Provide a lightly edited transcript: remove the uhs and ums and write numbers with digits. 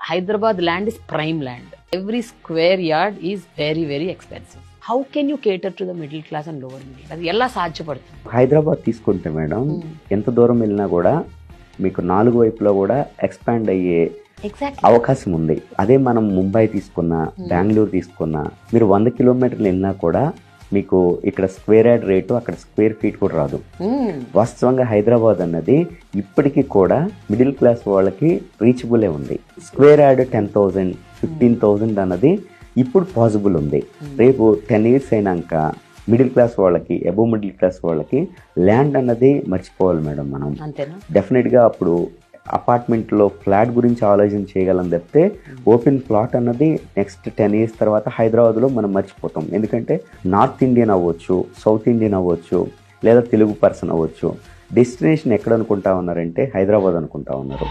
Hyderabad land is prime land. Every square yard is very, very expensive. How can you cater to the middle class and lower middle class? ఎలా సాధ్యపడుతుంది? హైదరాబాద్ తీసుకుంటే madam ఎంత దూరం వెళ్ళినా కూడా మీకు 4 వైపులో కూడా ఎక్స్పాండ్ అయ్యే అవకాశం ఉంది. అదే మనం ముంబై తీసుకున్నా, బెంగళూరు తీసుకున్నా, మీరు 100 కిలోమీటర్లు వెళ్ళినా కూడా మీకు ఇక్కడ స్క్వేర్ యార్డ్ రేటు అక్కడ స్క్వేర్ ఫీట్ కూడా రాదు. వాస్తవంగా హైదరాబాద్ అన్నది ఇప్పటికీ కూడా మిడిల్ క్లాస్ వాళ్ళకి రీచబులే ఉంది. స్క్వేర్ యార్డ్ 10,000, 15,000 అన్నది ఇప్పుడు పాసిబుల్ ఉంది. రేపు 10 years అయినాక మిడిల్ క్లాస్ వాళ్ళకి, అబోవ్ మిడిల్ క్లాస్ వాళ్ళకి ల్యాండ్ అన్నది మర్చిపోవాలి మేడం. మనం డెఫినెట్గా అప్పుడు అపార్ట్మెంట్లో ఫ్లాట్ గురించి ఆలోచన చేయగలం తప్పితే ఓపెన్ ప్లాట్ అన్నది నెక్స్ట్ 10 years తర్వాత హైదరాబాద్లో మనం మర్చిపోతాం. ఎందుకంటే నార్త్ ఇండియన్ అవ్వచ్చు, సౌత్ ఇండియన్ అవ్వచ్చు, లేదా తెలుగు పర్సన్ అవ్వచ్చు, డెస్టినేషన్ ఎక్కడ అనుకుంటా ఉన్నారంటే హైదరాబాద్ అనుకుంటా ఉన్నారు.